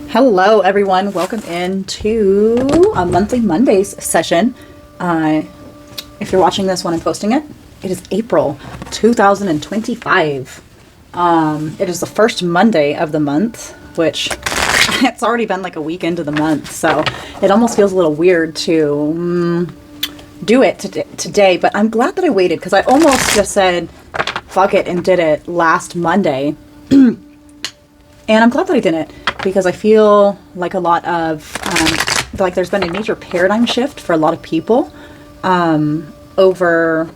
Hello everyone, welcome into a monthly Mondays session. If you're watching this when I'm posting it, it is April 2025. It is the first Monday of the month, which it's already been like a week into the month, so it almost feels a little weird to do it today, but I'm glad that I waited because I almost just said fuck it and did it last Monday. And I'm glad that I didn't, because I feel like a lot of, like there's been a major paradigm shift for a lot of people over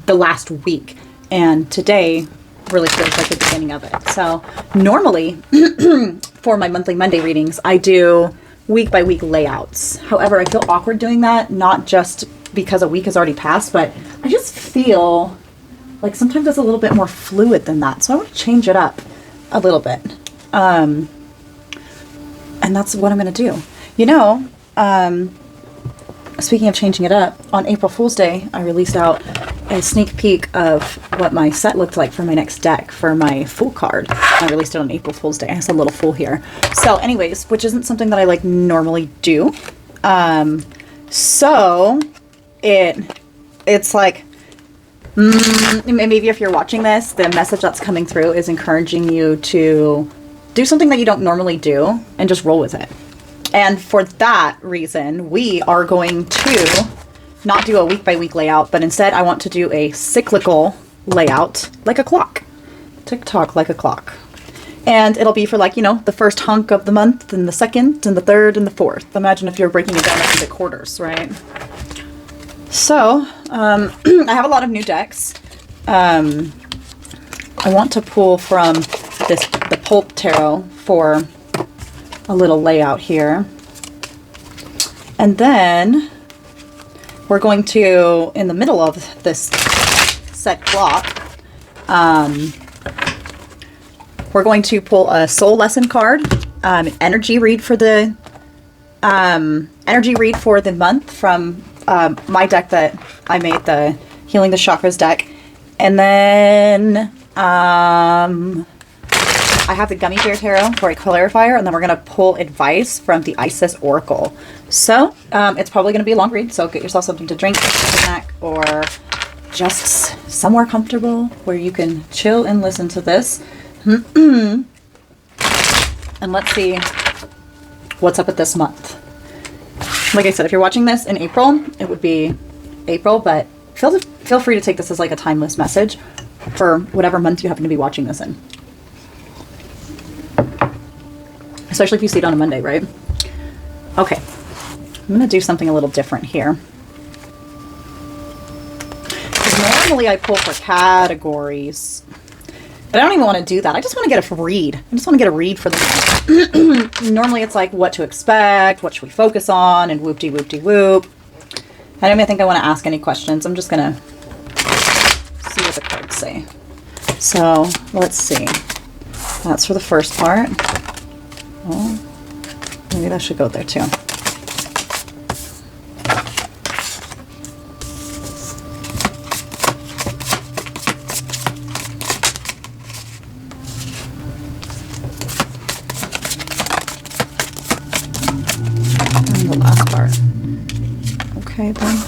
the last week. And today really feels like the beginning of it. So normally for my monthly Monday readings, I do week by week layouts. However, I feel awkward doing that, not just because a week has already passed, but I just feel like sometimes it's a little bit more fluid than that. So I want to change it up a little bit. And that's what I'm going to do. You know, speaking of changing it up, on April Fool's Day, I released out a sneak peek of what my set looked like for my next deck for my Fool card. I released it on April Fool's Day. I have a little Fool here. So anyways, which isn't something that I like normally do. So it's like, maybe if you're watching this, the message that's coming through is encouraging you to do something that you don't normally do and just roll with it. And for that reason, we are going to not do a week by week layout, but instead I want to do a cyclical layout like a clock. Tick-tock like a clock. And it'll be for like, you know, the first hunk of the month and the second and the third and the fourth. Imagine if you're breaking it down into quarters, right? So, I have a lot of new decks. I want to pull from the Pulp Tarot for a little layout here. And then we're going to, in the middle of this set clock, we're going to pull a soul lesson card, energy read for the month from my deck that I made, the Healing the Chakras deck. And then I have the Gummy Bear Tarot for a clarifier, and then we're going to pull advice from the Isis Oracle. So it's probably going to be a long read, so get yourself something to drink, a snack, or just somewhere comfortable where you can chill and listen to this. And let's see what's up with this month. Like I said, if you're watching this in April, it would be April, but feel free to take this as like a timeless message for whatever month you happen to be watching this in. Especially if you see it on a Monday, right? Okay, I'm going to do something a little different here. Normally I pull for categories, but I don't even want to do that. I just want to get a read. I just want to get a read for the month. Normally it's like what to expect, what should we focus on, and whoop-de-whoop-de-whoop. I don't even think I want to ask any questions. I'm just going to see what the cards say. So let's see. That's for the first part. Well, maybe that should go there too. And the last part. Okay, then.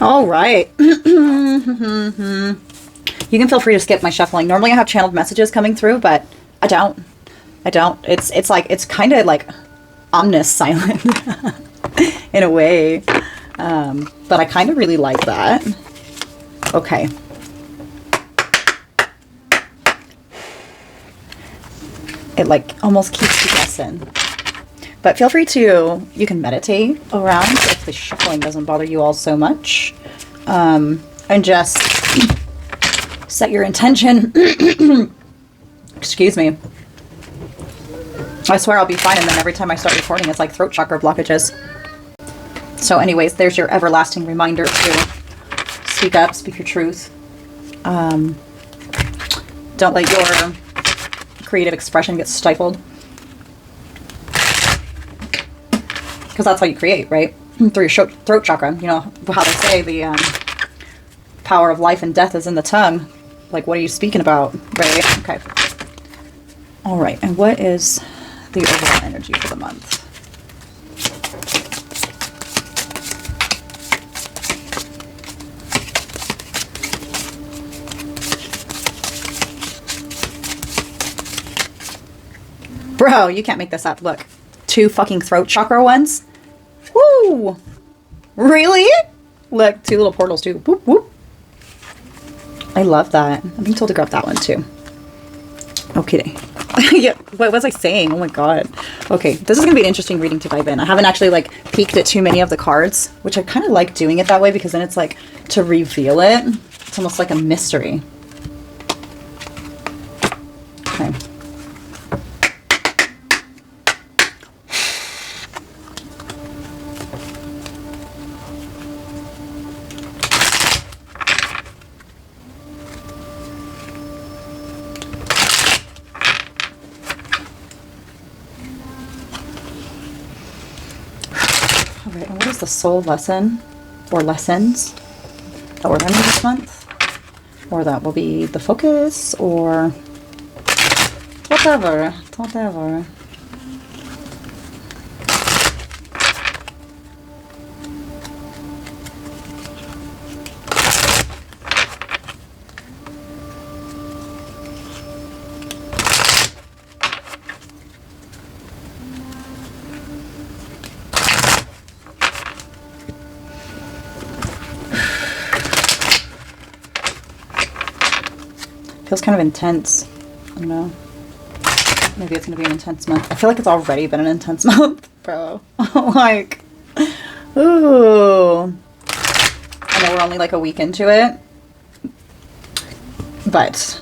All right. You can feel free to skip my shuffling. Normally I have channeled messages coming through, but I don't. It's like, it's kind of like ominous silent in a way. But I kind of really like that. Okay. it like almost keeps you guessing. But feel free to, you can meditate around if the shuffling doesn't bother you all so much. And just set your intention. Excuse me. I swear I'll be fine, and then every time I start recording, it's like throat chakra blockages. So anyways, there's your everlasting reminder to speak up, speak your truth. Don't let your creative expression get stifled. Because that's how you create, right? Through your throat chakra. You know how they say the power of life and death is in the tongue. Like, what are you speaking about? Right? Okay. All right. And what is the overall energy for the month? Bro, you can't make this up. Look. 2 fucking throat chakra ones. Woo! Really? Look, 2 little portals too. Whoop, whoop. I love that. I'm being told to grab that one too. Okay. Yeah, what was I saying? Oh my god. Okay, this is going to be an interesting reading to dive in. I haven't actually like peeked at too many of the cards, which I kind of like doing it that way because then it's like to reveal it. It's almost like a mystery. Okay. Alright, and what is the soul lesson or lessons that we're learning this month? Or that will be the focus or whatever. Whatever. Feels kind of intense. I don't know. Maybe it's going to be an intense month. I feel like it's already been an intense month, bro. Like, ooh. I know we're only like a week into it. But,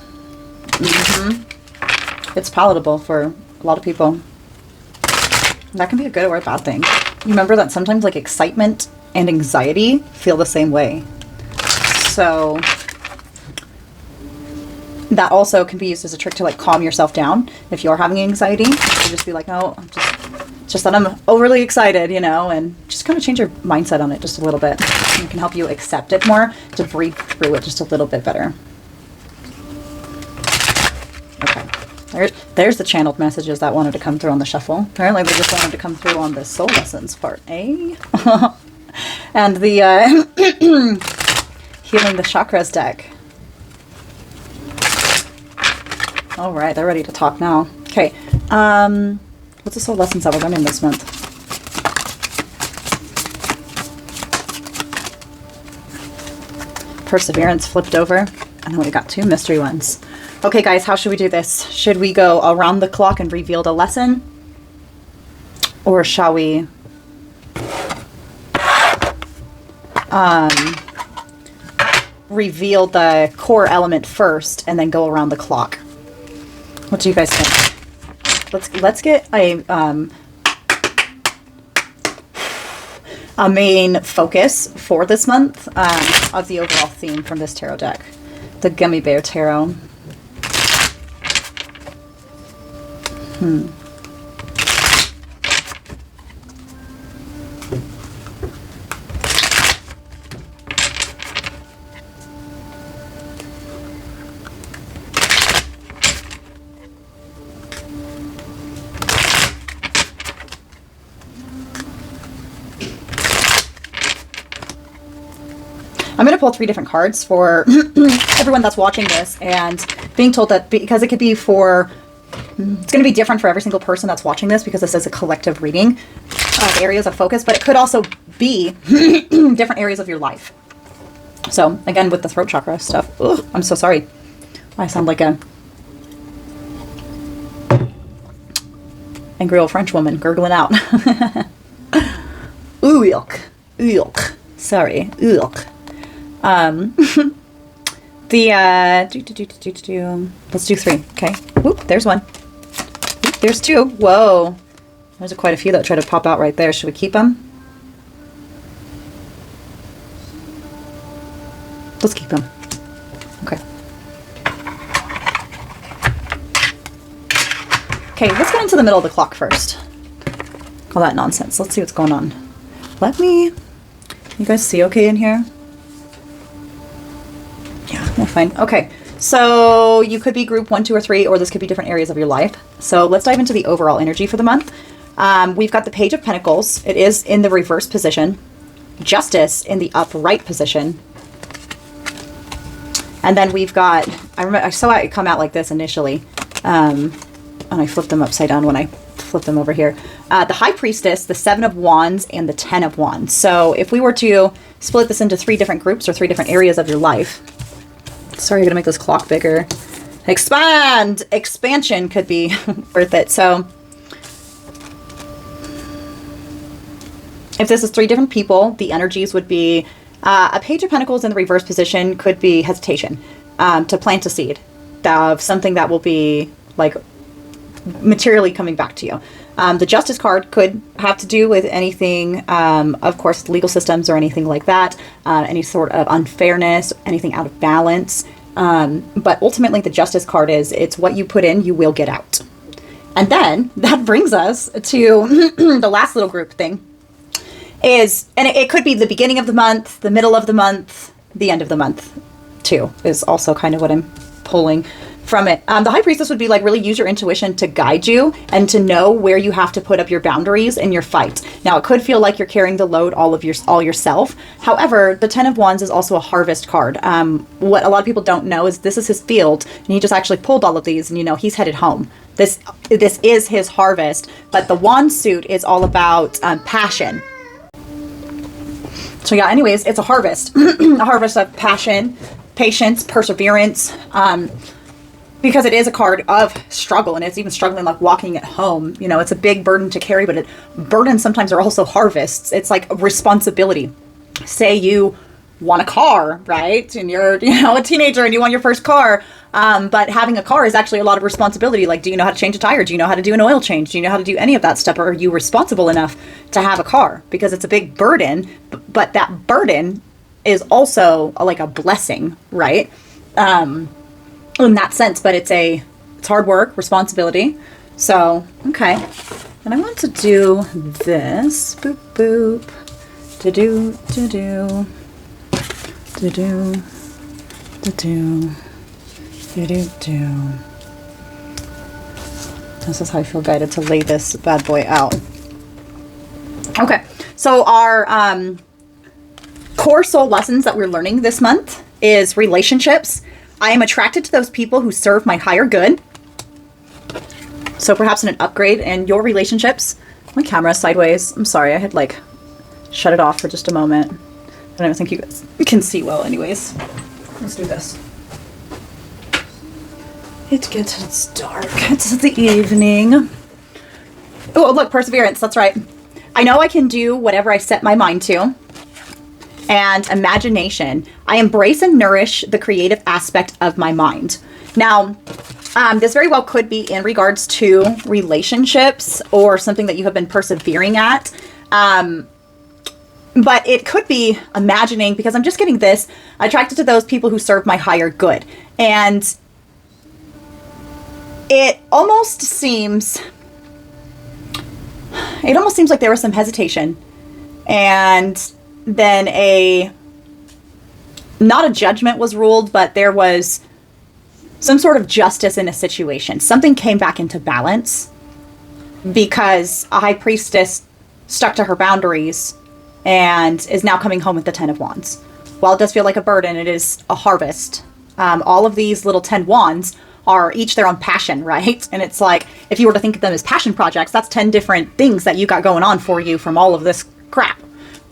it's palatable for a lot of people. That can be a good or a bad thing. You remember that sometimes like excitement and anxiety feel the same way. So that also can be used as a trick to like calm yourself down. If you're having anxiety, you just be like, no, just that I'm overly excited, you know, and just kind of change your mindset on it just a little bit. It can help you accept it more, to breathe through it just a little bit better. Okay, there's the channeled messages that wanted to come through on the shuffle. Apparently they just wanted to come through on the soul lessons part, eh? And the healing the chakras deck. All right, they're ready to talk now. Okay, what's the soul lessons that we're learning this month? Perseverance flipped over, and then we got 2 mystery ones. Okay, guys, how should we do this? Should we go around the clock and reveal the lesson? Or shall we reveal the core element first and then go around the clock? What do you guys think? Let's get a main focus for this month of the overall theme from this tarot deck, the Gummy Bear Tarot. I'm going to pull 3 different cards for everyone that's watching this, and being told that because it could be for, it's going to be different for every single person that's watching this because this is a collective reading of areas of focus, but it could also be different areas of your life. So again, with the throat chakra stuff, ugh, I'm so sorry. I sound like a Angry old French woman gurgling out. Uyuk. Uyuk. Sorry. Uyuk. Let's do 3. Okay. Whoop, there's 1. Whoop, there's 2. Whoa. There's quite a few that try to pop out right there. Should we keep them? Let's keep them. Okay. Okay, let's get into the middle of the clock first. All that nonsense. Let's see what's going on. You guys see okay in here? Yeah, we're fine. Okay, so you could be group 1, 2, or 3, or this could be different areas of your life. So let's dive into the overall energy for the month. We've got the Page of Pentacles. It is in the reverse position. Justice in the upright position. And then we've got, I saw it come out like this initially. And I flipped them upside down when I flipped them over here. The High Priestess, the 7 of Wands, and the 10 of Wands. So if we were to split this into 3 different groups or 3 different areas of your life. Sorry, I'm going to make this clock bigger. Expand! Expansion could be worth it. So if this is 3 different people, the energies would be a Page of Pentacles in the reverse position could be hesitation to plant a seed of something that will be like materially coming back to you. The Justice card could have to do with anything, of course, legal systems or anything like that, any sort of unfairness, anything out of balance. But ultimately, the Justice card it's what you put in, you will get out. And then that brings us to the last little group thing. And it could be the beginning of the month, the middle of the month, the end of the month, too, is also kind of what I'm pulling from it. The High Priestess would be like really use your intuition to guide you and to know where you have to put up your boundaries in your fight. Now, it could feel like you're carrying the load all yourself. However, the 10 of Wands is also a harvest card. What a lot of people don't know is this is his field, and he just actually pulled all of these, and he's headed home. This is his harvest, but the Wand suit is all about passion. So yeah, anyways, it's a harvest. A harvest of passion, patience, perseverance, because it is a card of struggle, and it's even struggling like walking at home. It's a big burden to carry, but burdens sometimes are also harvests. It's like a responsibility. Say you want a car, right? And you're, a teenager and you want your first car. But having a car is actually a lot of responsibility. Like, do you know how to change a tire? Do you know how to do an oil change? Do you know how to do any of that stuff? Or are you responsible enough to have a car? Because it's a big burden, but that burden is also like a blessing, right? In that sense, but it's hard work, responsibility. So, okay. And I want to do this. Boop, boop. To-do, to-do. To-do, to-do. Do-do-do. This is how I feel guided to lay this bad boy out. Okay, so our core soul lessons that we're learning this month is relationships. I am attracted to those people who serve my higher good. So perhaps an upgrade in your relationships. My camera's sideways. I'm sorry, I had shut it off for just a moment. I don't think you guys can see well anyways. Let's do this. It gets dark. It's the evening. Oh, look, perseverance. That's right. I know I can do whatever I set my mind to. And imagination. I embrace and nourish the creative aspect of my mind. Now, this very well could be in regards to relationships or something that you have been persevering at. But it could be imagining, because I'm just getting this, attracted to those people who serve my higher good. And it almost seems like there was some hesitation, and then not a judgment was ruled, but there was some sort of justice in a situation. Something came back into balance because a High Priestess stuck to her boundaries and is now coming home with the 10 of Wands. While it does feel like a burden, it is a harvest. All of these little 10 Wands are each their own passion, right? And it's like, if you were to think of them as passion projects, that's 10 different things that you got going on for you from all of this crap,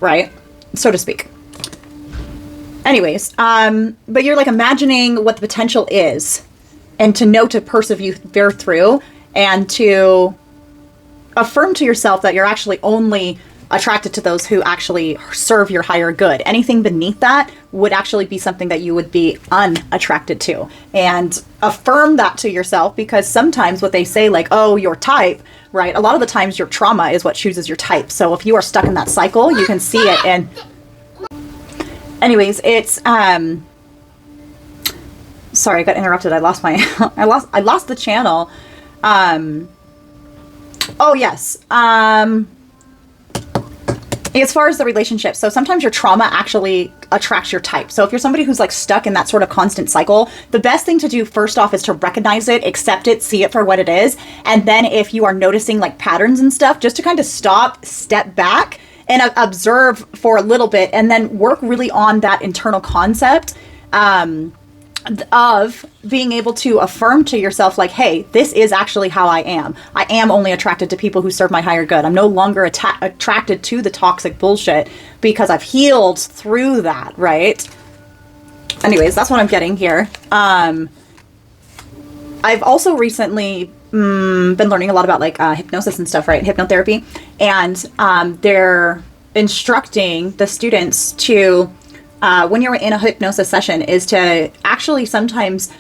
right? So to speak. Anyways, but you're imagining what the potential is, and to know to persevere through, and to affirm to yourself that you're actually only attracted to those who actually serve your higher good. Anything beneath that would actually be something that you would be unattracted to. And affirm that to yourself, because sometimes what they say, like, oh, your type, right? A lot of the times your trauma is what chooses your type. So if you are stuck in that cycle, you can see it. And anyways, it's sorry, I got interrupted. I lost my I lost the channel. Oh yes. As far as the relationship, so sometimes your trauma actually attracts your type. So if you're somebody who's like stuck in that sort of constant cycle, the best thing to do first off is to recognize it, accept it, see it for what it is. And then if you are noticing like patterns and stuff, just to kind of stop, step back and observe for a little bit, and then work really on that internal concept of being able to affirm to yourself, like, hey, this is actually how I am. I am only attracted to people who serve my higher good. I'm no longer attracted to the toxic bullshit because I've healed through that, right? Anyways, that's what I'm getting here. I've also recently been learning a lot about like hypnosis and stuff, right? Hypnotherapy. And they're instructing the students to when you're in a hypnosis session is to actually sometimes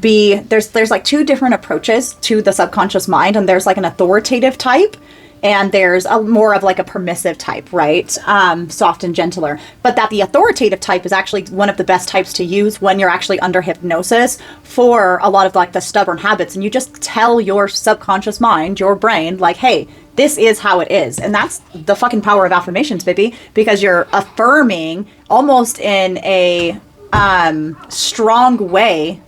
be, there's like two different approaches to the subconscious mind, and there's like an authoritative type and there's a more of like a permissive type, right? Soft and gentler. But that the authoritative type is actually one of the best types to use when you're actually under hypnosis for a lot of like the stubborn habits. And you just tell your subconscious mind, your brain, like, hey, this is how it is. And that's the fucking power of affirmations, baby, because you're affirming almost in a strong way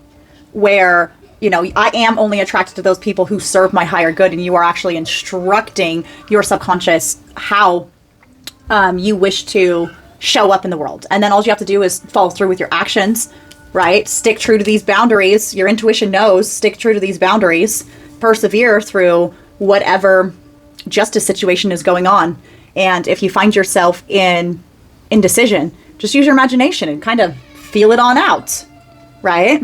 where, you know, I am only attracted to those people who serve my higher good, and you are actually instructing your subconscious how you wish to show up in the world. And then all you have to do is follow through with your actions, right? Stick true to these boundaries. Your intuition knows, stick true to these boundaries, persevere through whatever justice situation is going on. And if you find yourself in indecision, just use your imagination and kind of feel it on out, right?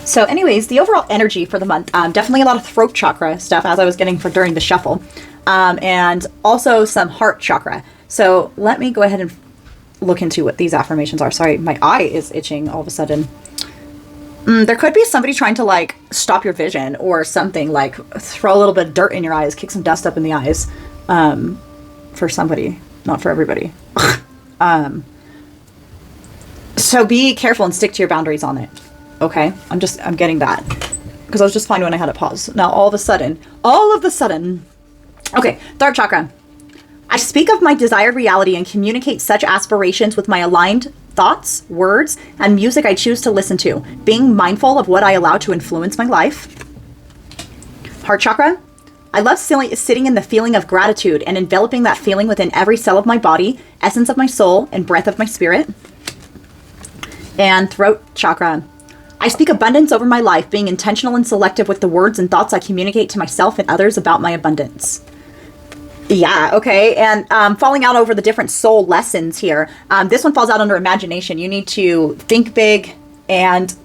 So anyways, the overall energy for the month, definitely a lot of throat chakra stuff, as I was getting for during the shuffle, and also some heart chakra. So let me go ahead and look into what these affirmations are. Sorry, my eye is itching all of a sudden. There could be somebody trying to like stop your vision or something, like throw a little bit of dirt in your eyes, kick some dust up in the eyes, for somebody, not for everybody. So be careful and stick to your boundaries on it. Okay, I'm getting that because I was just fine when I had it paused. Now all of a sudden, okay, third chakra. I speak of my desired reality and communicate such aspirations with my aligned thoughts, words, and music I choose to listen to, being mindful of what I allow to influence my life. Heart chakra. I love sitting in the feeling of gratitude and enveloping that feeling within every cell of my body, essence of my soul, and breath of my spirit. And throat chakra. I speak abundance over my life, being intentional and selective with the words and thoughts I communicate to myself and others about my abundance. Yeah, okay. And falling out over the different soul lessons here. This one falls out under imagination. You need to think big and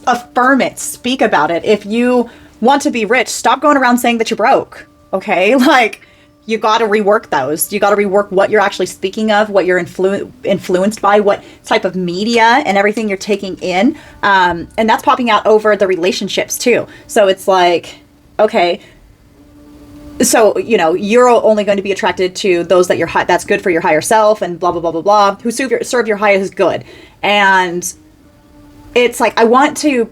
affirm it. Speak about it. If you want to be rich, stop going around saying that you're broke. Okay? Like, you got to rework those. You got to rework what you're actually speaking of, what you're influenced by, what type of media and everything you're taking in. And that's popping out over the relationships too. So it's like, okay, so, you know, you're only going to be attracted to those that that's good for your higher self and blah, blah, blah, blah, blah, who serve your highest good. And it's like, I want with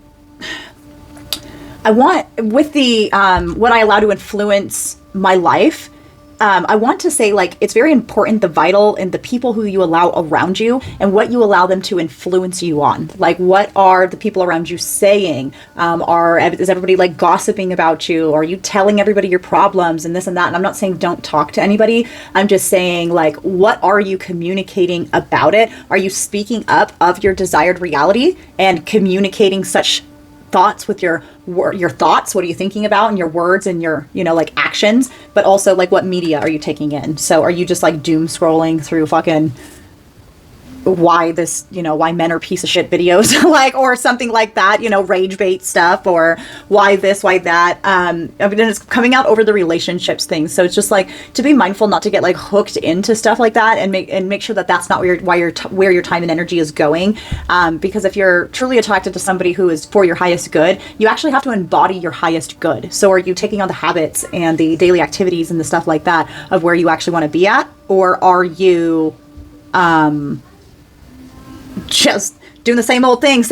the, what I allow to influence my life, I want to say, like, it's very important, the vital and the people who you allow around you and what you allow them to influence you on. Like, what are the people around you saying? Is everybody like gossiping about you? Are you telling everybody your problems and this and that? And I'm not saying don't talk to anybody. I'm just saying, like, what are you communicating about it? Are you speaking up of your desired reality and communicating such thoughts with your thoughts? What are you thinking about, and your words and your, you know, like actions? But also, like, what media are you taking in? So are you just like doom scrolling through fucking why this, why men are piece of shit videos, like, or something like that, rage bait stuff, or why this, why that. I mean, it's coming out over the relationships thing. So it's just like to be mindful not to get like hooked into stuff like that, and make sure that that's not where your time and energy is going. Because if you're truly attracted to somebody who is for your highest good, you actually have to embody your highest good. So are you taking on the habits and the daily activities and the stuff like that of where you actually want to be at, or are you just doing the same old thing,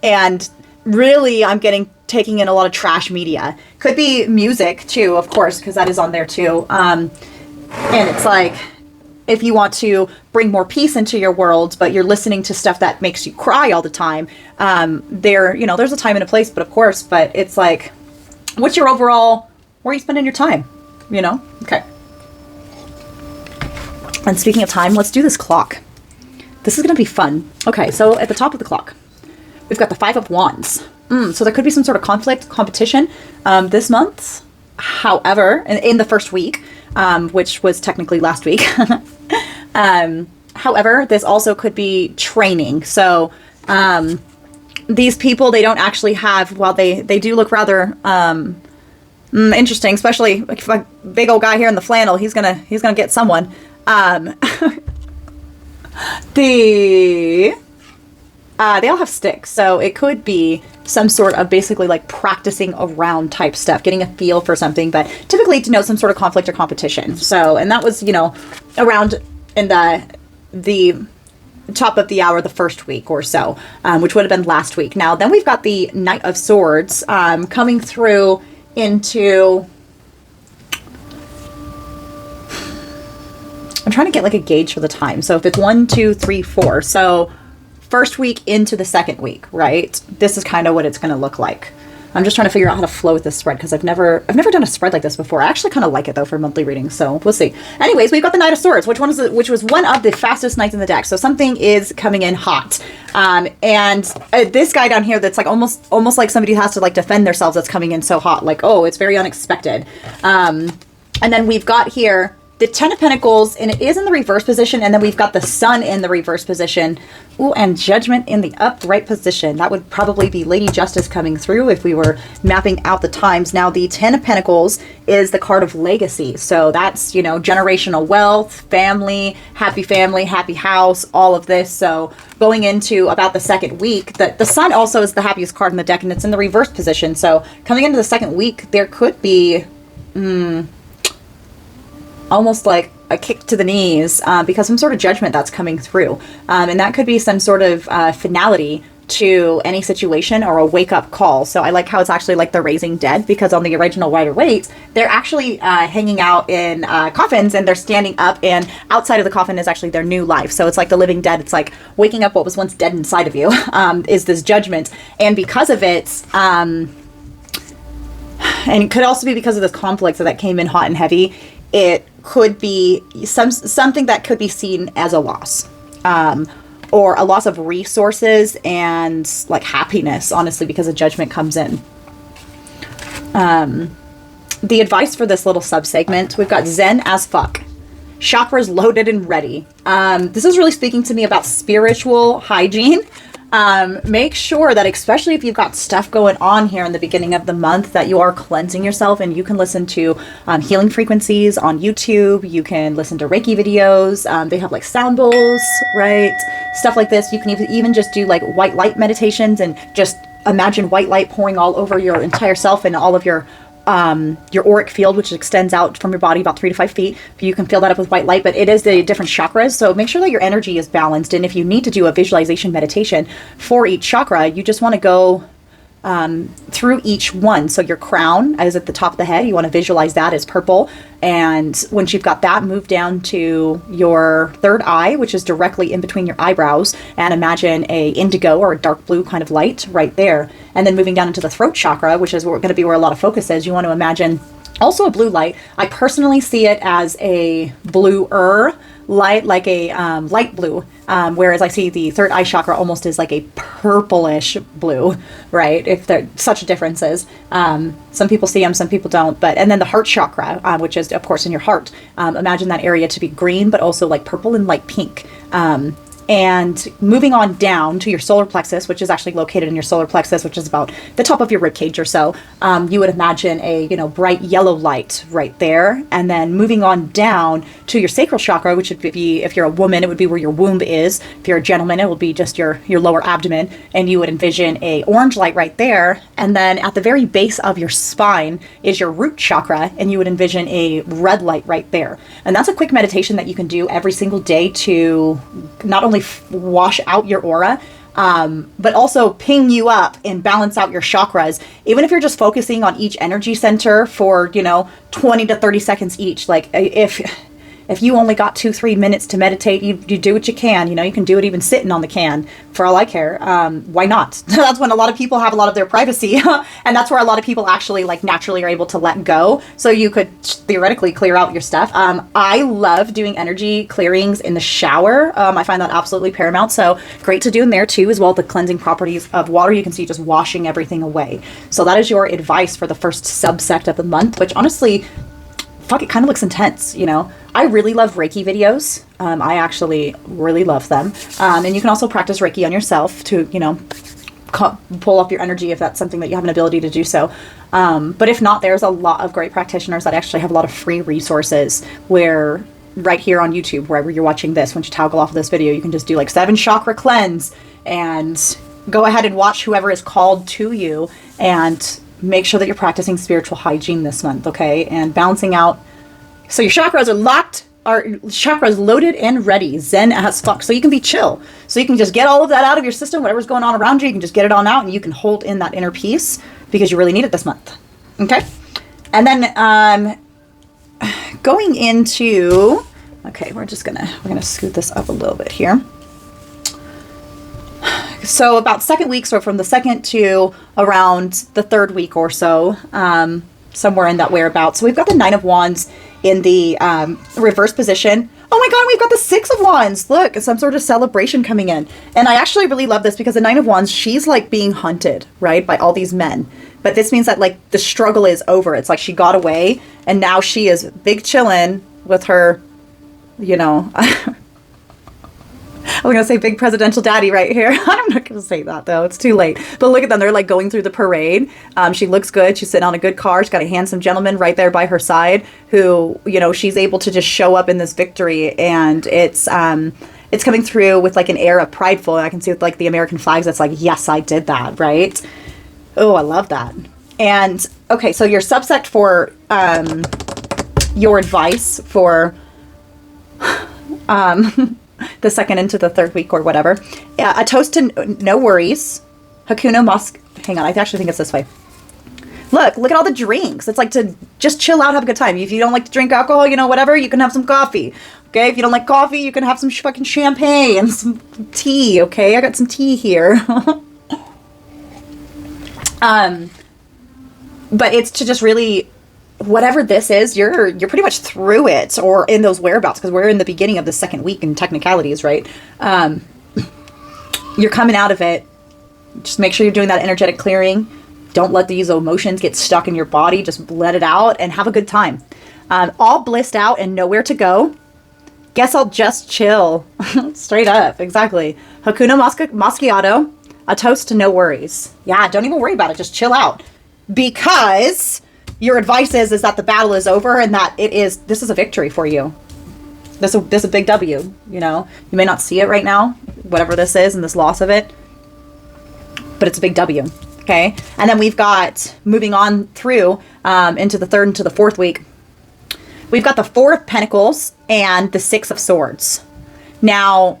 and really I'm taking in a lot of trash media. Could be music too, of course, because that is on there too. And it's like, if you want to bring more peace into your world, but you're listening to stuff that makes you cry all the time, there's a time and a place, but it's like, what's your overall, where are you spending your time? Okay. And speaking of time, let's do this clock. This is going to be fun. Okay, so at the top of the clock, we've got the Five of Wands. So there could be some sort of competition this month. However, in the first week, which was technically last week. However, this also could be training. So these people, they don't actually have, while they do look rather interesting, especially if a big old guy here in the flannel, he's gonna get someone. They all have sticks, so it could be some sort of basically like practicing around type stuff, getting a feel for something, but typically to denote some sort of conflict or competition. So, and that was, around in the top of the hour, the first week or so, which would have been last week. Now, then we've got the Knight of Swords coming through into... I'm trying to get like a gauge for the time. So if it's 1, 2, 3, 4. So first week into the second week, right? This is kind of what it's going to look like. I'm just trying to figure out how to flow with this spread, because I've never done a spread like this before. I actually kind of like it though for monthly readings, so we'll see. Anyways, we've got the Knight of Swords, which was one of the fastest knights in the deck. So something is coming in hot, and this guy down here that's like almost like somebody has to like defend themselves. That's coming in so hot, like, oh, it's very unexpected. And then we've got here the Ten of Pentacles, and it is in the reverse position, and then we've got the Sun in the reverse position. Ooh, and Judgment in the upright position. That would probably be Lady Justice coming through if we were mapping out the times. Now, the Ten of Pentacles is the card of legacy. So that's, generational wealth, family, happy house, all of this. So going into about the second week, the Sun also is the happiest card in the deck, and it's in the reverse position. So coming into the second week, there could be... almost like a kick to the knees, because some sort of judgment that's coming through. And that could be some sort of finality to any situation, or a wake-up call. So I like how it's actually like the Raising Dead, because on the original Rider-Waite, they're actually hanging out in coffins, and they're standing up, and outside of the coffin is actually their new life. So it's like the Living Dead. It's like waking up what was once dead inside of you, is this judgment. And because of it, and it could also be because of this conflict that came in hot and heavy, it could be something that could be seen as a loss, or a loss of resources and like happiness, honestly, because a judgment comes in. The advice for this little sub-segment, we've got Zen as fuck. Chakras loaded and ready. This is really speaking to me about spiritual hygiene. Make sure that, especially if you've got stuff going on here in the beginning of the month, that you are cleansing yourself, and you can listen to healing frequencies on YouTube. You can listen to Reiki videos. They have like sound bowls, right? Stuff like this. You can even just do like white light meditations, and just imagine white light pouring all over your entire self and all of your auric field, which extends out from your body about 3 to 5 feet. You can fill that up with white light, but it is the different chakras. So make sure that your energy is balanced. And if you need to do a visualization meditation for each chakra, you just want to go through each one. So your crown is at the top of the head. You want to visualize that as purple. And once you've got that, move down to your third eye, which is directly in between your eyebrows, and imagine a indigo or a dark blue kind of light right there. And then moving down into the throat chakra, which is going to be where a lot of focus is, you want to imagine also a blue light. I personally see it as a bluer light, like a light blue, whereas I see the third eye chakra almost is like a purplish blue, right? If there such differences. Some people see them, some people don't. But and then the heart chakra, which is of course in your heart. Imagine that area to be green, but also like purple and light pink. And moving on down to your solar plexus, which is actually located in your solar plexus, which is about the top of your rib cage or so, you would imagine a bright yellow light right there. And then moving on down to your sacral chakra, which would be, if you're a woman, it would be where your womb is. If you're a gentleman, it will be just your lower abdomen, and you would envision a orange light right there. And then at the very base of your spine is your root chakra, and you would envision a red light right there. And that's a quick meditation that you can do every single day to not only wash out your aura, but also ping you up and balance out your chakras. Even if you're just focusing on each energy center for 20 to 30 seconds each. Like if you only got 2-3 minutes to meditate, you do what you can. You can do it even sitting on the can, for all I care. Why not? That's when a lot of people have a lot of their privacy. And that's where a lot of people actually like naturally are able to let go. So you could theoretically clear out your stuff. I love doing energy clearings in the shower. I find that absolutely paramount. So great to do in there too, as well. The cleansing properties of water, you can see just washing everything away. So that is your advice for the first subsect of the month, which honestly, fuck, it kind of looks intense, I really love Reiki videos. I actually really love them. And you can also practice Reiki on yourself to, pull up your energy if that's something that you have an ability to do so. But if not, there's a lot of great practitioners that actually have a lot of free resources where right here on YouTube, wherever you're watching this, once you toggle off of this video, you can just do like 7 chakra cleanse and go ahead and watch whoever is called to you and make sure that you're practicing spiritual hygiene this month, okay? And balancing out. So your chakras are locked, chakras loaded and ready, zen as fuck. So you can be chill. So you can just get all of that out of your system, whatever's going on around you, you can just get it on out and you can hold in that inner peace because you really need it this month, okay? And then going into, okay, we're gonna scoot this up a little bit here. So about second week, so from the second to around the third week or so, somewhere in that whereabouts. So we've got the 9 of Wands in the reverse position. Oh my God, we've got the 6 of Wands. Look, some sort of celebration coming in. And I actually really love this because the 9 of Wands, she's like being hunted, right, by all these men. But this means that like the struggle is over. It's like she got away and now she is big chillin' with her, I was going to say big presidential daddy right here. I'm not going to say that though. It's too late. But look at them. They're like going through the parade. She looks good. She's sitting on a good car. She's got a handsome gentleman right there by her side who, she's able to just show up in this victory. And it's coming through with like an air of prideful. And I can see with like the American flags. That's like, yes, I did that. Right. Oh, I love that. And okay. So your subsect for, your advice for, the second into the third week or whatever. A toast to no worries. Hakuna Mosk. Hang on, I actually think it's this way. Look at all the drinks. It's like to just chill out, have a good time. If you don't like to drink alcohol, whatever, you can have some coffee. Okay, if you don't like coffee, you can have some fucking champagne and some tea. Okay, I got some tea here. But it's to just really, whatever this is, you're pretty much through it or in those whereabouts because we're in the beginning of the second week in technicalities, right? You're coming out of it. Just make sure you're doing that energetic clearing. Don't let these emotions get stuck in your body. Just let it out and have a good time. All blissed out and nowhere to go. Guess I'll just chill. Straight up. Exactly. Hakuna Macchiato. A toast to no worries. Yeah, don't even worry about it. Just chill out. Because your advice is that the battle is over and that this is a victory for you. This is a big W, You may not see it right now, whatever this is and this loss of it, but it's a big W, okay? And then we've got, moving on through into the third and to the fourth week, we've got the 4 of Pentacles and the 6 of Swords. Now,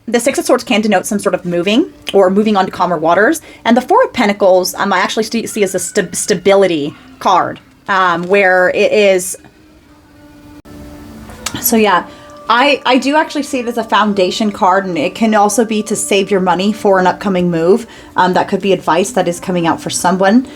the 6 of Swords can denote some sort of moving on to calmer waters. And the 4 of Pentacles, I actually see as a stability card, where it is. So yeah, I do actually see it as a foundation card, and it can also be to save your money for an upcoming move. That could be advice that is coming out for someone.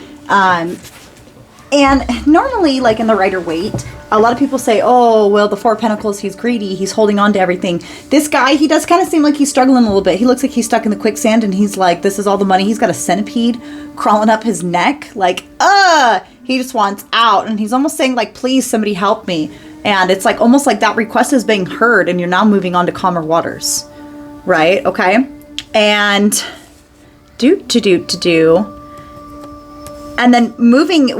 And normally, like in the Rider-Waite, a lot of people say, oh, well, the Four of Pentacles, he's greedy, he's holding on to everything. This guy, he does kind of seem like he's struggling a little bit. He looks like he's stuck in the quicksand, and he's like, this is all the money. He's got a centipede crawling up his neck. Like, he just wants out. And he's almost saying, like, please, somebody help me. And it's like almost like that request is being heard, and you're now moving on to calmer waters. Right? Okay. And and then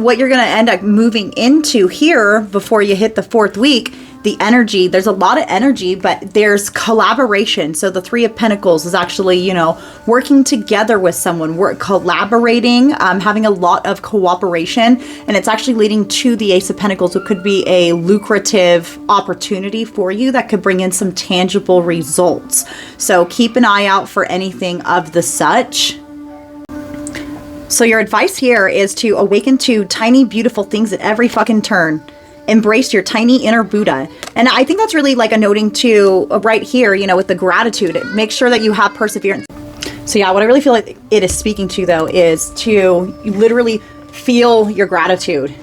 what you're going to end up moving into here before you hit the 4th week, the energy, there's a lot of energy, but there's collaboration. So the 3 of Pentacles is actually, you know, working together with someone, collaborating, having a lot of cooperation, and it's actually leading to the Ace of Pentacles. It could be a lucrative opportunity for you that could bring in some tangible results. So keep an eye out for anything of the such. So your advice here is to awaken to tiny, beautiful things at every fucking turn. Embrace your tiny inner Buddha. And I think that's really like a noting to right here, you know, with the gratitude. Make sure that you have perseverance. So yeah, what I really feel like it is speaking to, though, is to literally feel your gratitude.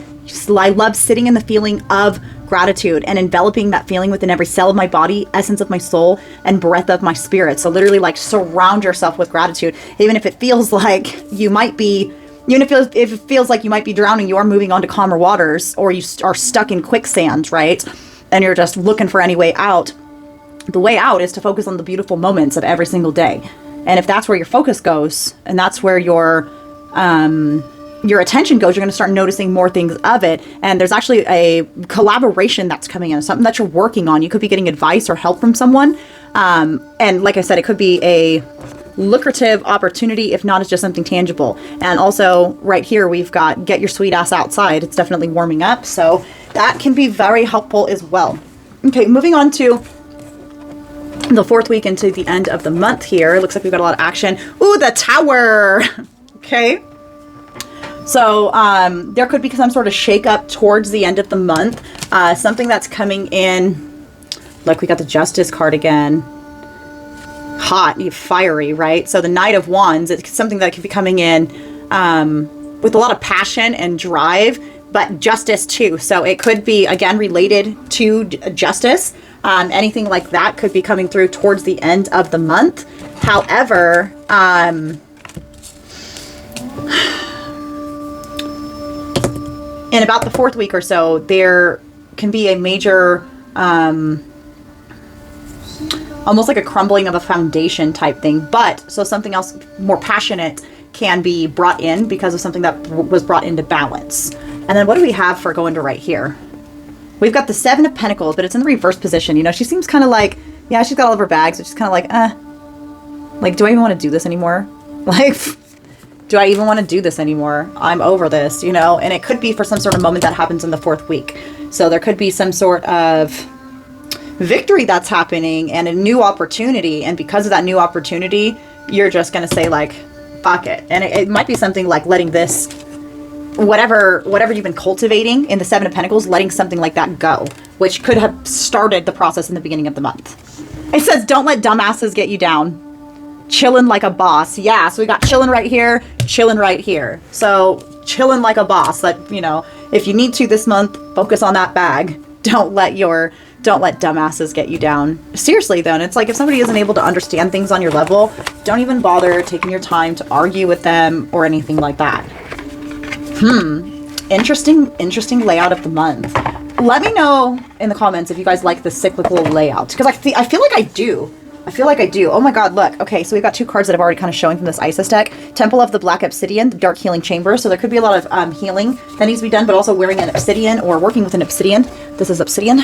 I love sitting in the feeling of gratitude and enveloping that feeling within every cell of my body, essence of my soul, and breath of my spirit. So literally, like, surround yourself with gratitude. Even if it feels like you might be, if it feels like you might be drowning, you are moving on to calmer waters, or you are stuck in quicksand, right? And you're just looking for any way out. The way out is to focus on the beautiful moments of every single day. And if that's where your focus goes, and that's where your attention goes, you're going to start noticing more things of it. And there's actually a collaboration that's coming in, something that you're working on. You could be getting advice or help from someone. And like I said, it could be a lucrative opportunity. If not, it's just something tangible. And also right here, we've got get your sweet ass outside. It's definitely warming up. So that can be very helpful as well. Okay, moving on to the 4th week into the end of the month here. It looks like we've got a lot of action. Ooh, the Tower. Okay. So there could be some sort of shakeup towards the end of the month. Something that's coming in. Look, we got the Justice card again. Hot, fiery, right? So the Knight of Wands, it's something that could be coming in with a lot of passion and drive, but justice too. So it could be, again, related to justice. Anything like that could be coming through towards the end of the month. However, in about the 4th week or so, there can be a major, almost like a crumbling of a foundation type thing. But, so something else more passionate can be brought in because of something that was brought into balance. And then what do we have for going to right here? We've got the 7 of Pentacles, but it's in the reverse position. You know, she seems kind of like, yeah, she's got all of her bags. It's just kind of like, like, do I even want to do this anymore? Like, do I even want to do this anymore? I'm over this, you know? And it could be for some sort of moment that happens in the 4th week. So there could be some sort of victory that's happening and a new opportunity. And because of that new opportunity, you're just going to say, like, fuck it. And it might be something like letting this, whatever you've been cultivating in the 7 of Pentacles, letting something like that go, which could have started the process in the beginning of the month. It says, don't let dumbasses get you down. Chilling like a boss. Yeah, so we got chilling right here, chilling right here. So chilling like a boss. That, you know, if you need to this month, focus on that bag. Don't let dumbasses get you down. Seriously though, and it's like if somebody isn't able to understand things on your level, don't even bother taking your time to argue with them or anything like that. Interesting layout of the month. Let me know in the comments if you guys like the cyclical layout, because I feel like I do. Oh my god, look. Okay, so we've got 2 cards that I've already kind of showing from this Isis deck. Temple of the Black Obsidian, the Dark Healing Chamber. So there could be a lot of healing that needs to be done, but also wearing an obsidian or working with an obsidian. This is obsidian.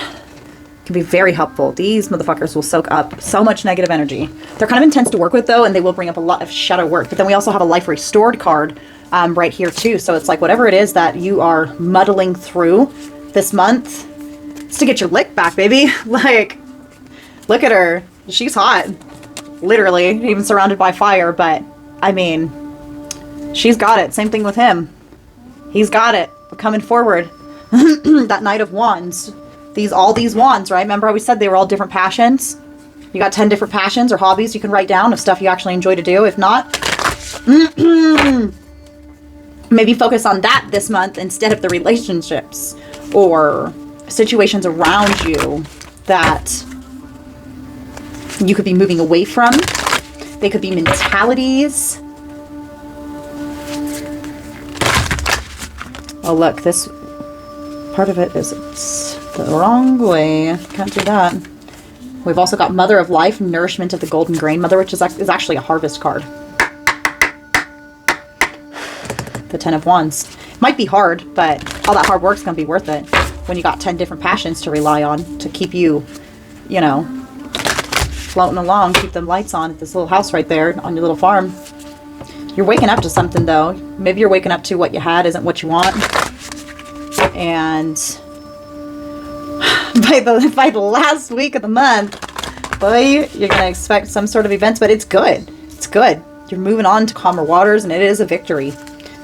Can be very helpful. These motherfuckers will soak up so much negative energy. They're kind of intense to work with, though, and they will bring up a lot of shadow work. But then we also have a Life Restored card right here, too. So it's like whatever it is that you are muddling through this month, it's to get your lick back, baby. Like, look at her. She's hot, literally, even surrounded by fire, but I mean, she's got it. Same thing with him. He's got it. But coming forward, that Knight of Wands, all these wands, right? Remember how we said they were all different passions? You got 10 different passions or hobbies you can write down of stuff you actually enjoy to do. If not, maybe focus on that this month instead of the relationships or situations around you that you could be moving away from. They could be mentalities. Oh, look, this part of it is the wrong way. Can't do that. We've also got Mother of Life, Nourishment of the Golden Grain Mother, which is actually a harvest card. The 10 of Wands. Might be hard, but all that hard work's going to be worth it when you got 10 different passions to rely on to keep you, you know, floating along, keep them lights on at this little house right there on your little farm. You're waking up to something, though. Maybe you're waking up to what you had isn't what you want. And by the last week of the month, boy, you're going to expect some sort of events, but it's good. It's good. You're moving on to calmer waters, and it is a victory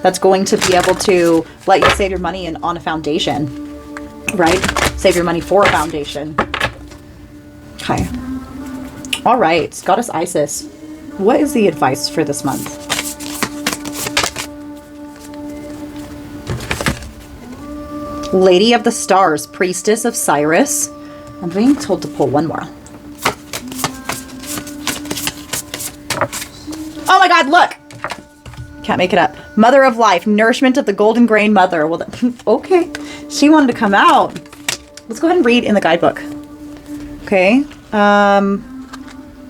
that's going to be able to let you save your money on a foundation, right? Save your money for a foundation. Okay. All right, Goddess Isis. What is the advice for this month? Lady of the Stars, Priestess of Cyrus. I'm being told to pull one more. Oh my God, look! Can't make it up. Mother of Life, Nourishment of the Golden Grain Mother. Well, okay. She wanted to come out. Let's go ahead and read in the guidebook. Okay.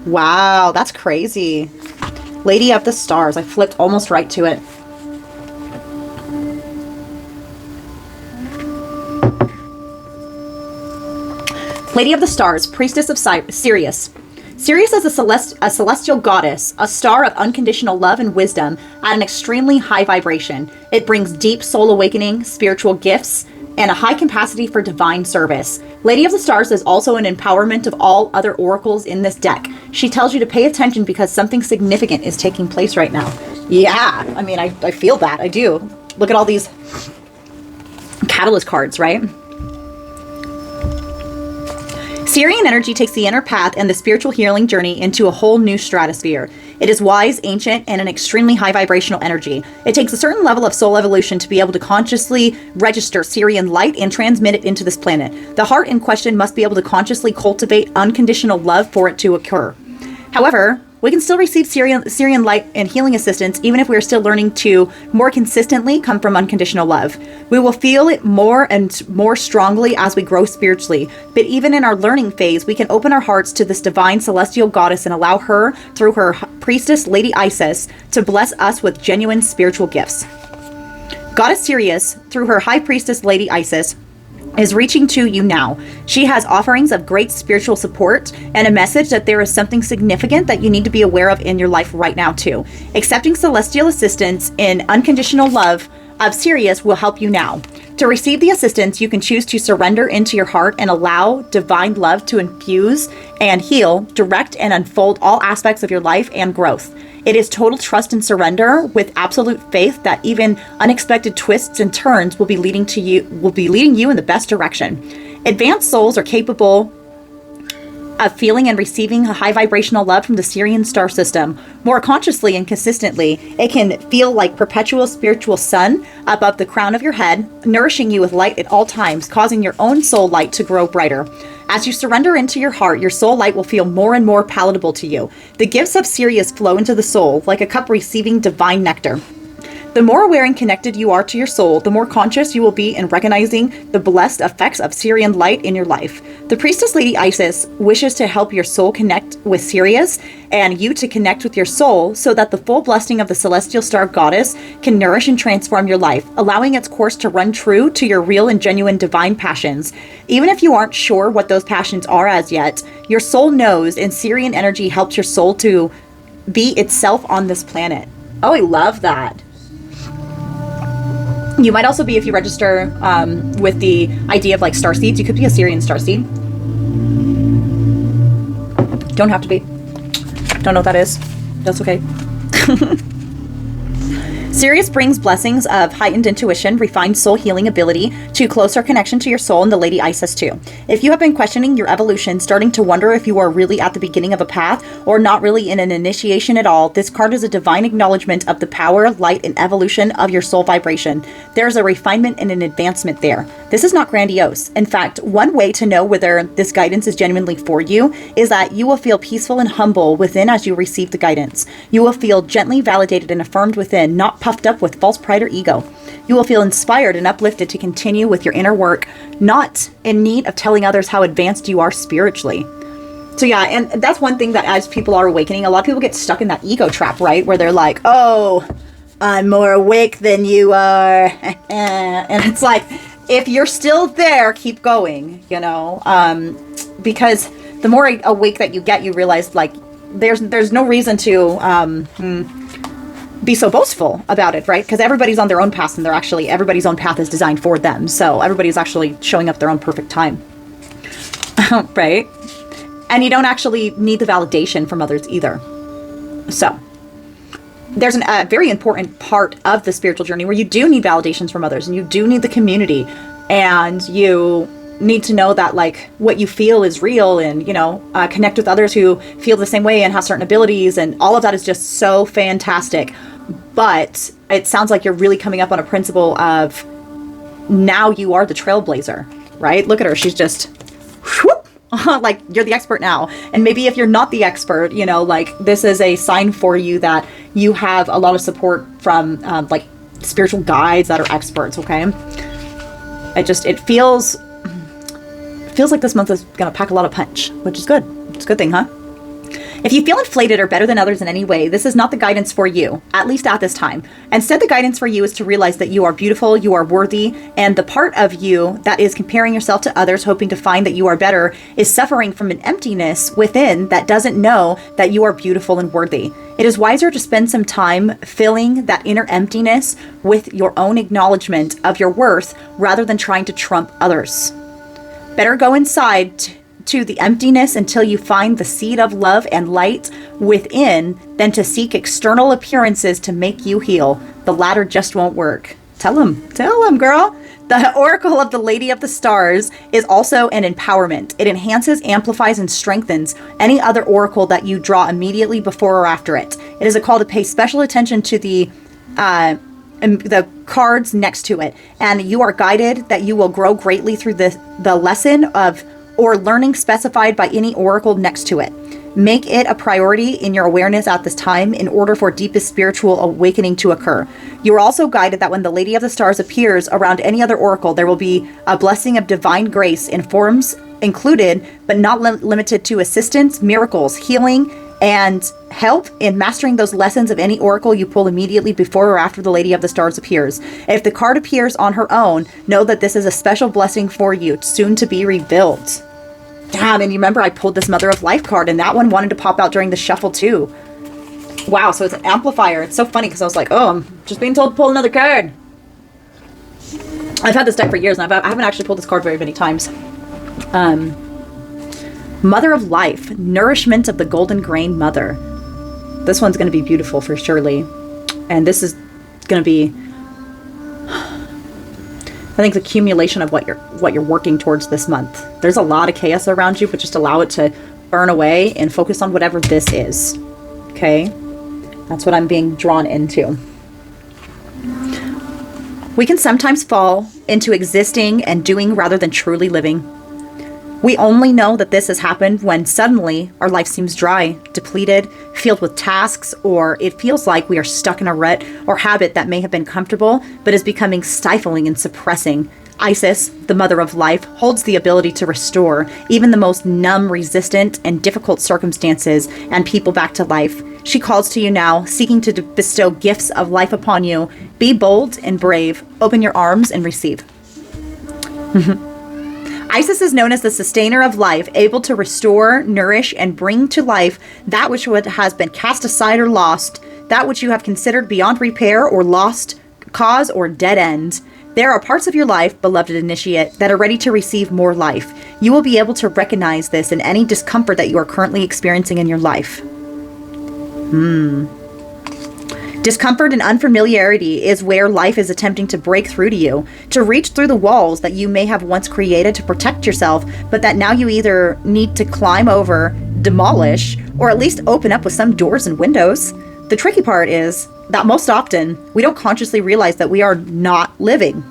Wow, that's crazy. Lady of the Stars. I flipped almost right to it. Lady of the Stars, Priestess of Sirius. Sirius is a celestial goddess, a star of unconditional love and wisdom at an extremely high vibration. It brings deep soul awakening, spiritual gifts, and a high capacity for divine service. Lady of the Stars is also an empowerment of all other oracles in this deck. She tells you to pay attention because something significant is taking place right now. Yeah, I mean, I feel that. I do. Look at all these catalyst cards, right? Sirian energy takes the inner path and the spiritual healing journey into a whole new stratosphere. It is wise, ancient, and an extremely high vibrational energy. It takes a certain level of soul evolution to be able to consciously register Sirian light and transmit it into this planet. The heart in question must be able to consciously cultivate unconditional love for it to occur. However, we can still receive Sirian light and healing assistance even if we are still learning to more consistently come from unconditional love. We will feel it more and more strongly as we grow spiritually, but even in our learning phase, we can open our hearts to this divine celestial goddess and allow her, through her priestess Lady Isis, to bless us with genuine spiritual gifts. Goddess Sirius, through her high priestess Lady Isis, is reaching to you now. She has offerings of great spiritual support and a message that there is something significant that you need to be aware of in your life right now too. Accepting celestial assistance in unconditional love of Sirius will help you now. To receive the assistance, you can choose to surrender into your heart and allow divine love to infuse and heal, direct and unfold all aspects of your life and growth. It is total trust and surrender with absolute faith that even unexpected twists and turns will be leading you in the best direction. Advanced souls are capable of feeling and receiving a high vibrational love from the Sirian star system more consciously and consistently. It can feel like perpetual spiritual sun above the crown of your head, nourishing you with light at all times, causing your own soul light to grow brighter. As you surrender into your heart, your soul light will feel more and more palatable to you. The gifts of Sirius flow into the soul like a cup receiving divine nectar. The more aware and connected you are to your soul, the more conscious you will be in recognizing the blessed effects of Sirian light in your life. The Priestess Lady Isis wishes to help your soul connect with Sirius and you to connect with your soul so that the full blessing of the Celestial Star Goddess can nourish and transform your life, allowing its course to run true to your real and genuine divine passions. Even if you aren't sure what those passions are as yet, your soul knows, and Sirian energy helps your soul to be itself on this planet. Oh, I love that. You might also be, if you register with the idea of like star seeds, you could be a Sirian star seed. Don't have to be. Don't know what that is. That's okay. Sirius brings blessings of heightened intuition, refined soul healing ability, to closer connection to your soul and the Lady Isis too. If you have been questioning your evolution, starting to wonder if you are really at the beginning of a path or not really in an initiation at all, this card is a divine acknowledgement of the power, light, and evolution of your soul vibration. There's a refinement and an advancement there. This is not grandiose. In fact, one way to know whether this guidance is genuinely for you is that you will feel peaceful and humble within as you receive the guidance. You will feel gently validated and affirmed within, not puffed up with false pride or ego. You will feel inspired and uplifted to continue with your inner work, not in need of telling others how advanced you are spiritually. So yeah, and that's one thing that as people are awakening, a lot of people get stuck in that ego trap, right? Where they're like, oh, I'm more awake than you are. And it's like, if you're still there, keep going, you know, because the more awake that you get, you realize like there's no reason to be so boastful about it, right? Because everybody's on their own path, and everybody's own path is designed for them. So everybody's actually showing up their own perfect time, right? And you don't actually need the validation from others either. So there's a very important part of the spiritual journey where you do need validations from others, and you do need the community, and you need to know that like what you feel is real, and you know, connect with others who feel the same way and have certain abilities, and all of that is just so fantastic. But it sounds like you're really coming up on a principle of now you are the trailblazer, right? Look at her. She's just whoop, like you're the expert now. And maybe if you're not the expert, you know, like this is a sign for you that you have a lot of support from like spiritual guides that are experts. Okay. It feels like this month is going to pack a lot of punch, which is good. It's a good thing, huh? If you feel inflated or better than others in any way, this is not the guidance for you, at least at this time. Instead, the guidance for you is to realize that you are beautiful, you are worthy, and the part of you that is comparing yourself to others, hoping to find that you are better, is suffering from an emptiness within that doesn't know that you are beautiful and worthy. It is wiser to spend some time filling that inner emptiness with your own acknowledgement of your worth rather than trying to trump others. Better go inside to the emptiness until you find the seed of love and light within than to seek external appearances to make you heal. The latter just won't work. Tell him, girl. The Oracle of the Lady of the Stars is also an empowerment. It enhances, amplifies, and strengthens any other oracle that you draw immediately before or after it. It is a call to pay special attention to the cards next to it, and you are guided that you will grow greatly through the lesson of or learning specified by any oracle next to it. Make it a priority in your awareness at this time in order for deepest spiritual awakening to occur. You are also guided that when the Lady of the Stars appears around any other oracle, there will be a blessing of divine grace in forms included, but not limited to assistance, miracles, healing, and help in mastering those lessons of any oracle you pull immediately before or after the Lady of the Stars appears. If the card appears on her own, know that this is a special blessing for you, soon to be revealed. Damn, and you remember I pulled this Mother of Life card, and that one wanted to pop out during the shuffle too. Wow, so it's an amplifier. It's so funny because I was like, oh, I'm just being told to pull another card. I've had this deck for years, and I haven't actually pulled this card very many times. Mother of Life, Nourishment of the Golden Grain Mother. This one's going to be beautiful for surely. And this is going to be, I think, the accumulation of what you're working towards this month. There's a lot of chaos around you, but just allow it to burn away and focus on whatever this is. Okay? That's what I'm being drawn into. We can sometimes fall into existing and doing rather than truly living. We only know that this has happened when suddenly our life seems dry, depleted, filled with tasks, or it feels like we are stuck in a rut or habit that may have been comfortable, but is becoming stifling and suppressing. Isis, the Mother of Life, holds the ability to restore even the most numb, resistant, and difficult circumstances and people back to life. She calls to you now, seeking to bestow gifts of life upon you. Be bold and brave. Open your arms and receive. Isis is known as the sustainer of life, able to restore, nourish, and bring to life that which has been cast aside or lost, that which you have considered beyond repair or lost cause or dead end. There are parts of your life, beloved initiate, that are ready to receive more life. You will be able to recognize this in any discomfort that you are currently experiencing in your life. Discomfort and unfamiliarity is where life is attempting to break through to you, to reach through the walls that you may have once created to protect yourself, but that now you either need to climb over, demolish, or at least open up with some doors and windows. The tricky part is that most often, we don't consciously realize that we are not living.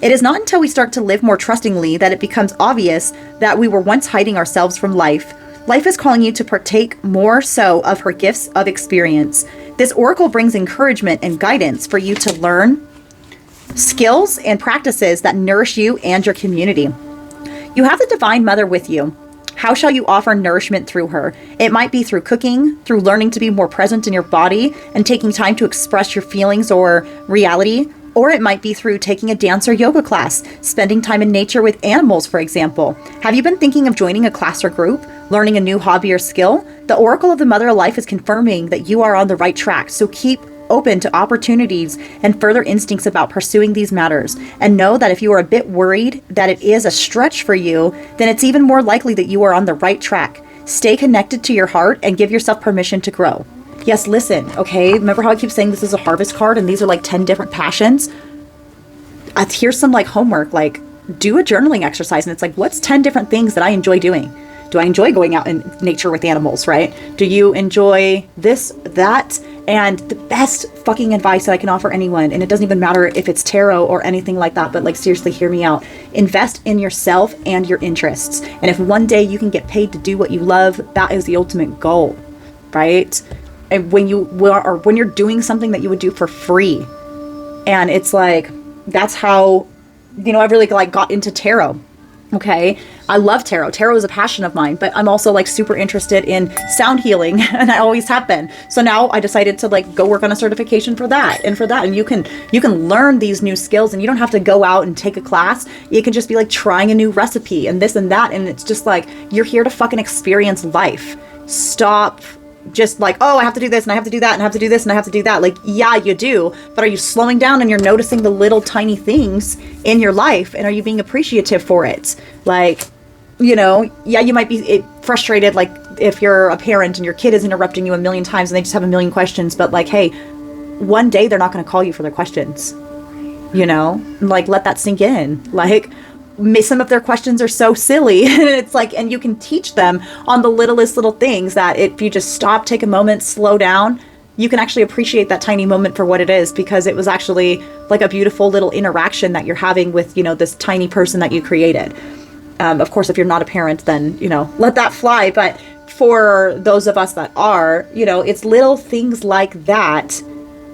It is not until we start to live more trustingly that it becomes obvious that we were once hiding ourselves from life. Life is calling you to partake more so of her gifts of experience. This oracle brings encouragement and guidance for you to learn skills and practices that nourish you and your community. You have the Divine Mother with you. How shall you offer nourishment through her? It might be through cooking, through learning to be more present in your body and taking time to express your feelings or reality, or it might be through taking a dance or yoga class, spending time in nature with animals, for example. Have you been thinking of joining a class or group, learning a new hobby or skill? The Oracle of the Mother of Life is confirming that you are on the right track, so keep open to opportunities and further instincts about pursuing these matters. And know that if you are a bit worried that it is a stretch for you, then it's even more likely that you are on the right track. Stay connected to your heart and give yourself permission to grow. Yes, listen, okay? Remember how I keep saying this is a harvest card and these are like 10 different passions? Here's some like homework, like do a journaling exercise. And it's like, what's 10 different things that I enjoy doing? Do I enjoy going out in nature with animals, right? Do you enjoy this, that? And the best fucking advice that I can offer anyone, and it doesn't even matter if it's tarot or anything like that, but like seriously, hear me out. Invest in yourself and your interests. And if one day you can get paid to do what you love, that is the ultimate goal, right? And when you're doing something that you would do for free, and it's like, that's how, I've really like got into tarot. Okay. I love tarot. Tarot is a passion of mine, but I'm also like super interested in sound healing and I always have been. So now I decided to like go work on a certification for that and for that. And you can learn these new skills and you don't have to go out and take a class. You can just be like trying a new recipe and this and that. And it's just like, you're here to fucking experience life. Stop just like, oh, I have to do this and I have to do that and I have to do this and I have to do that. Like, yeah, you do. But are you slowing down and you're noticing the little tiny things in your life? And are you being appreciative for it? Like, yeah, you might be frustrated, like if you're a parent and your kid is interrupting you a million times and they just have a million questions, but like, hey, one day they're not going to call you for their questions, like let that sink in. Like some of their questions are so silly and it's like, and you can teach them on the littlest little things that if you just stop, take a moment, slow down, you can actually appreciate that tiny moment for what it is, because it was actually like a beautiful little interaction that you're having with, this tiny person that you created. Of course, if you're not a parent, then, let that fly. But for those of us that are, it's little things like that.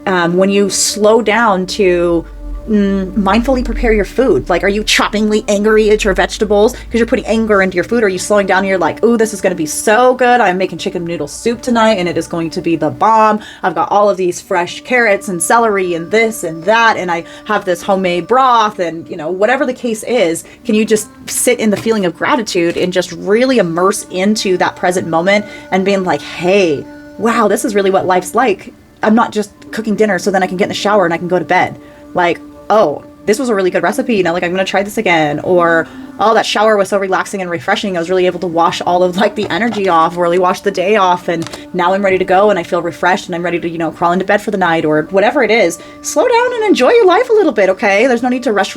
When you slow down to mindfully prepare your food. Like, are you choppingly angry at your vegetables because you're putting anger into your food? Or are you slowing down and you're like, ooh, this is going to be so good. I'm making chicken noodle soup tonight and it is going to be the bomb. I've got all of these fresh carrots and celery and this and that. And I have this homemade broth and, whatever the case is, can you just sit in the feeling of gratitude and just really immerse into that present moment and being like, hey, wow, this is really what life's like. I'm not just cooking dinner so then I can get in the shower and I can go to bed. Like, oh, this was a really good recipe, like I'm going to try this again. Or, oh, that shower was so relaxing and refreshing. I was really able to wash all of like the energy off, or really wash the day off. And now I'm ready to go and I feel refreshed and I'm ready to, crawl into bed for the night or whatever it is. Slow down and enjoy your life a little bit. Okay. There's no need to rush.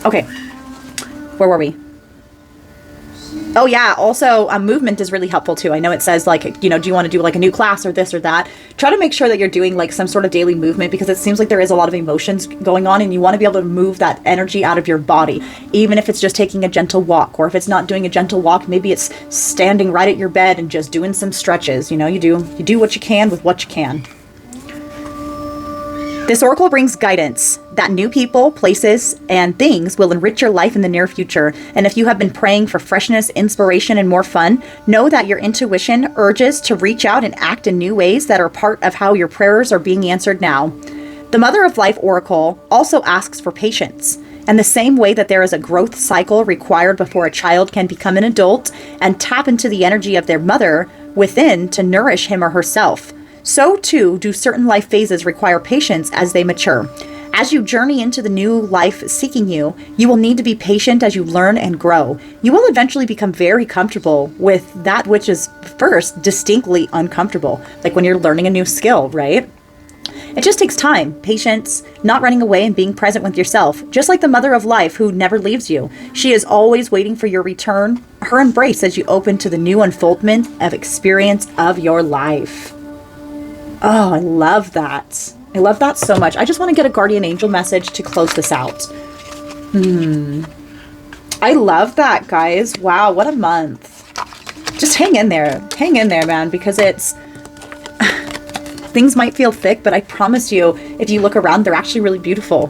Okay. Where were we? Oh yeah, also movement is really helpful too. I know it says like, do you want to do like a new class or this or that? Try to make sure that you're doing like some sort of daily movement, because it seems like there is a lot of emotions going on and you want to be able to move that energy out of your body. Even if it's just taking a gentle walk, or if it's not doing a gentle walk, maybe it's standing right at your bed and just doing some stretches. You do what you can with what you can. This oracle brings guidance that new people, places, and things will enrich your life in the near future. And if you have been praying for freshness, inspiration, and more fun, know that your intuition urges to reach out and act in new ways that are part of how your prayers are being answered now. The Mother of Life oracle also asks for patience. And the same way that there is a growth cycle required before a child can become an adult and tap into the energy of their mother within to nourish him or herself, so too do certain life phases require patience as they mature. As you journey into the new life seeking you, you will need to be patient as you learn and grow. You will eventually become very comfortable with that which is first distinctly uncomfortable, like when you're learning a new skill, right? It just takes time, patience, not running away and being present with yourself. Just like the mother of life who never leaves you. She is always waiting for your return, her embrace as you open to the new unfoldment of experience of your life. Oh, I love that. I love that so much. I just want to get a guardian angel message to close this out. I love that, guys. Wow, what a month. Just hang in there. Hang in there, man, because it's... Things might feel thick, but I promise you, if you look around, they're actually really beautiful.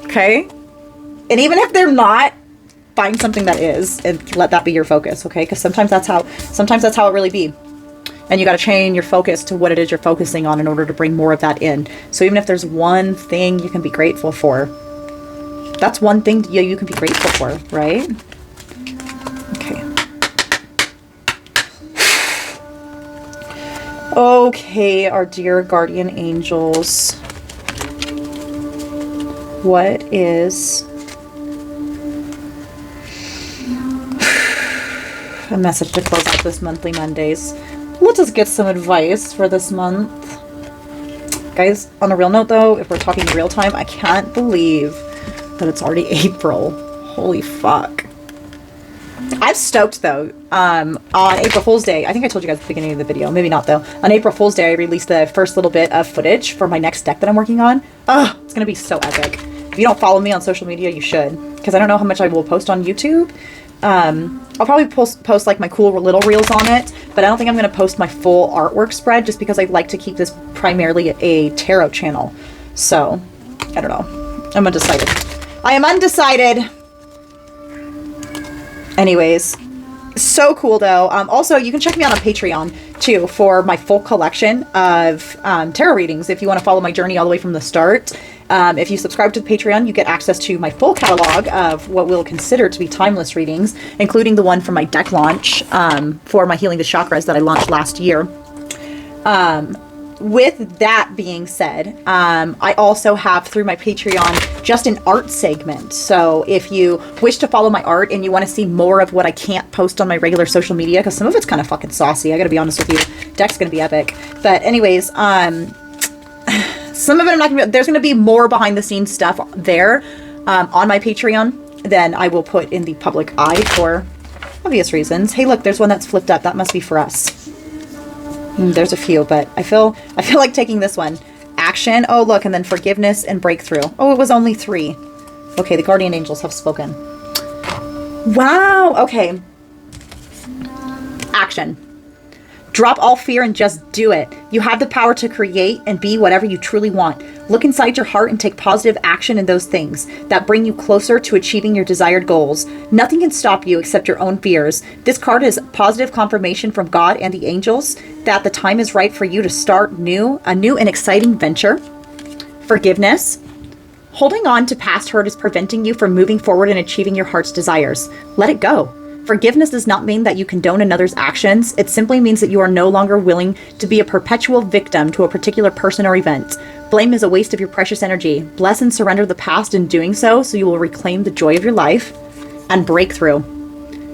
Okay? And even if they're not, find something that is and let that be your focus, okay? Because sometimes that's how it really be. And you got to train your focus to what it is you're focusing on in order to bring more of that in. So even if there's one thing you can be grateful for, that's one thing you can be grateful for, right? Okay. Okay, our dear guardian angels. What is a message to close out this monthly Mondays? Let us get some advice for this month. Guys, on a real note though, if we're talking real time, I can't believe that it's already April. Holy fuck. I'm stoked though. On April Fool's Day, I think I told you guys at the beginning of the video, maybe not though. On April Fool's Day, I released the first little bit of footage for my next deck that I'm working on. Oh, it's gonna be so epic. If you don't follow me on social media, you should. Because I don't know how much I will post on YouTube. I'll probably post like my cool little reels on it, but I don't think I'm going to post my full artwork spread just because I like to keep this primarily a tarot channel. So, I don't know. I'm undecided. I am undecided. Anyways, so cool though. Also, you can check me out on Patreon too for my full collection of tarot readings if you want to follow my journey all the way from the start. If you subscribe to the Patreon, you get access to my full catalog of what we'll consider to be timeless readings, including the one from my deck launch for my Healing the Chakras that I launched last year. With that being said, I also have through my Patreon just an art segment. So if you wish to follow my art and you want to see more of what I can't post on my regular social media, because some of it's kind of fucking saucy, I gotta be honest with you. Deck's gonna be epic. But anyways, some of it I'm not gonna be, there's gonna be more behind the scenes stuff there on my Patreon than I will put in the public eye for obvious reasons. Hey look, there's one that's flipped up. That must be for us. There's a few, but I feel like taking this one. Action. Oh, look, and then forgiveness and breakthrough. Oh, it was only 3. Okay, the guardian angels have spoken. Wow. Okay. Action. Drop all fear and just do it. You have the power to create and be whatever you truly want. Look inside your heart and take positive action in those things that bring you closer to achieving your desired goals. Nothing can stop you except your own fears. This card is positive confirmation from God and the angels that the time is right for you to start a new and exciting venture. Forgiveness. Holding on to past hurt is preventing you from moving forward and achieving your heart's desires. Let it go. Forgiveness does not mean that you condone another's actions. It simply means that you are no longer willing to be a perpetual victim to a particular person or event. Blame is a waste of your precious energy. Bless and surrender the past in doing so you will reclaim the joy of your life. And breakthrough.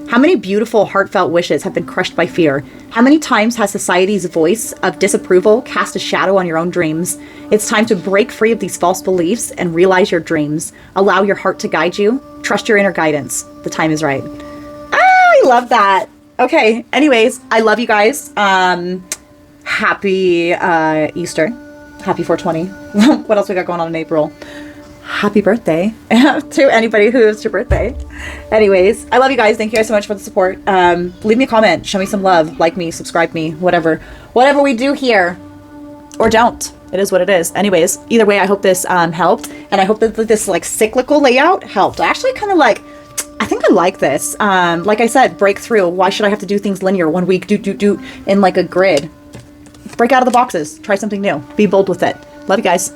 How many beautiful, heartfelt wishes have been crushed by fear? How many times has society's voice of disapproval cast a shadow on your own dreams? It's time to break free of these false beliefs and realize your dreams. Allow your heart to guide you. Trust your inner guidance. The time is right. I love that. Okay, anyways, I love you guys. Happy Easter. Happy 420. What else we got going on in April? Happy birthday to anybody who is your birthday. Anyways, I love you guys. Thank you guys so much for the support. Leave me a comment. Show me some love. Like me. Subscribe me. Whatever we do here. Or don't. It is what it is. Anyways, either way, I hope this helped. And I hope that this like cyclical layout helped. I actually kind of like... I think I like this. Like I said, breakthrough. Why should I have to do things linear? 1 week, do in like a grid. Break out of the boxes. Try something new. Be bold with it. Love you guys.